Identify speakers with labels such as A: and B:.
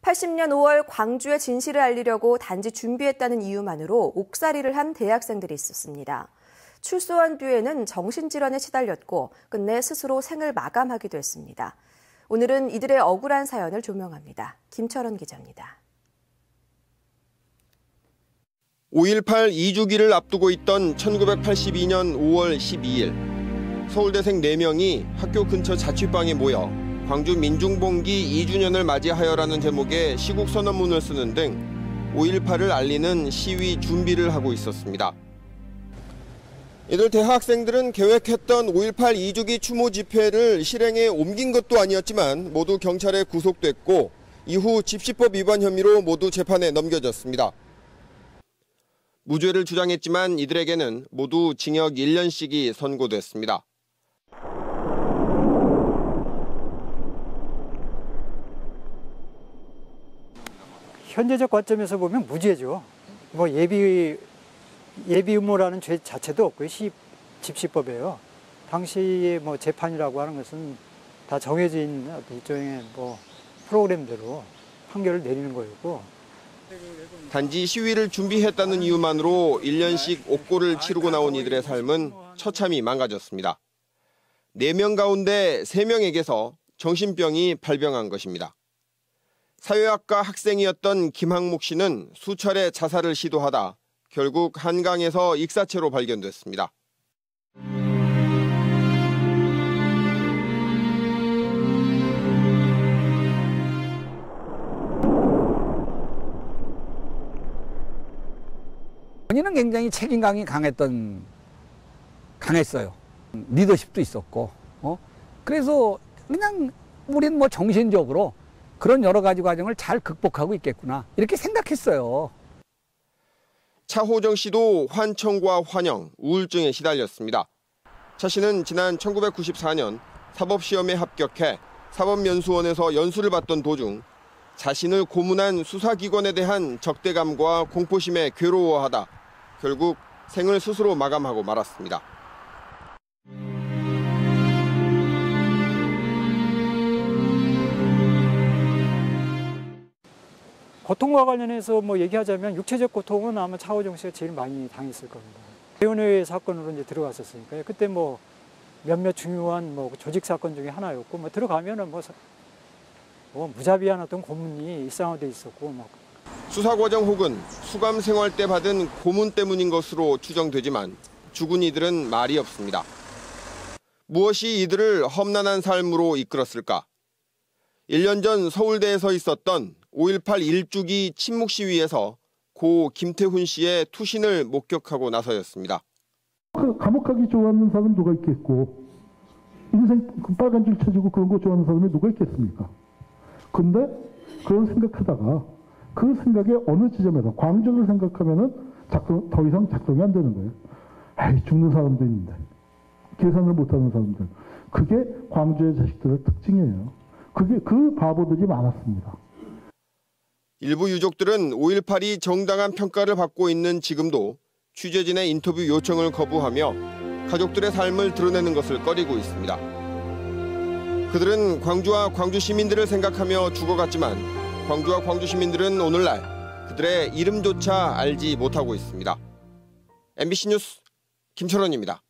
A: 80년 5월 광주의 진실을 알리려고 단지 준비했다는 이유만으로 옥살이를 한 대학생들이 있었습니다. 출소한 뒤에는 정신질환에 시달렸고 끝내 스스로 생을 마감하기도 했습니다. 오늘은 이들의 억울한 사연을 조명합니다. 김철원 기자입니다.
B: 5.18 2주기를 앞두고 있던 1982년 5월 12일 서울대생 4명이 학교 근처 자취방에 모여 광주 민중봉기 2주년을 맞이하여라는 제목의 시국 선언문을 쓰는 등 5.18을 알리는 시위 준비를 하고 있었습니다. 이들 대학생들은 계획했던 5.18 2주기 추모 집회를 실행에 옮긴 것도 아니었지만 모두 경찰에 구속됐고 이후 집시법 위반 혐의로 모두 재판에 넘겨졌습니다. 무죄를 주장했지만 이들에게는 모두 징역 1년씩이 선고됐습니다.
C: 현재적 관점에서 보면 무죄죠. 뭐 예비 음모라는 죄 자체도 없고요. 집시법이에요. 당시의 뭐 재판이라고 하는 것은 다 정해진 일종의 뭐 프로그램대로 판결을 내리는 거였고.
B: 단지 시위를 준비했다는 이유만으로 1년씩 옥고를 치르고 나온 이들의 삶은 처참히 망가졌습니다. 4명 가운데 3명에게서 정신병이 발병한 것입니다. 사회학과 학생이었던 김학목 씨는 수차례 자살을 시도하다 결국 한강에서 익사체로 발견됐습니다.
D: 본인은 굉장히 책임감이 강했어요. 리더십도 있었고, 그래서 그냥 우리는 뭐 정신적으로 그런 여러 가지 과정을 잘 극복하고 있겠구나 이렇게 생각했어요.
B: 차호정 씨도 환청과 환영, 우울증에 시달렸습니다. 차 씨는 지난 1994년 사법시험에 합격해 사법연수원에서 연수를 받던 도중 자신을 고문한 수사기관에 대한 적대감과 공포심에 괴로워하다 결국 생을 스스로 마감하고 말았습니다.
C: 고통과 관련해서 뭐 얘기하자면 육체적 고통은 아마 차호정 씨가 제일 많이 당했을 겁니다. 대운회 사건으로 이제 들어갔었으니까요. 그때 뭐 몇몇 중요한 뭐 조직 사건 중에 하나였고 뭐 들어가면은 뭐 무자비한 어떤 고문이 일상화돼 있었고 뭐.
B: 수사 과정 혹은 수감 생활 때 받은 고문 때문인 것으로 추정되지만 죽은 이들은 말이 없습니다. 무엇이 이들을 험난한 삶으로 이끌었을까? 1년 전 서울대에서 있었던 5.18 1주기 침묵 시위에서 고 김태훈 씨의 투신을 목격하고 나서였습니다.
E: 감옥 가기 좋아하는 사람은 누가 있겠고 인생 빨간 줄 쳐주고 그런 거 좋아하는 사람이 누가 있겠습니까? 근데 그런 생각하다가 그 생각에 어느 지점에서 광주를 생각하면은 더 이상 작동이 안 되는 거예요. 에이, 죽는 사람도 있는데 계산을 못하는 사람들. 그게 광주의 자식들의 특징이에요. 그 바보들이 많았습니다.
B: 일부 유족들은 5.18이 정당한 평가를 받고 있는 지금도 취재진의 인터뷰 요청을 거부하며 가족들의 삶을 드러내는 것을 꺼리고 있습니다. 그들은 광주와 광주 시민들을 생각하며 죽어갔지만 광주와 광주 시민들은 오늘날 그들의 이름조차 알지 못하고 있습니다. MBC 뉴스 김철원입니다.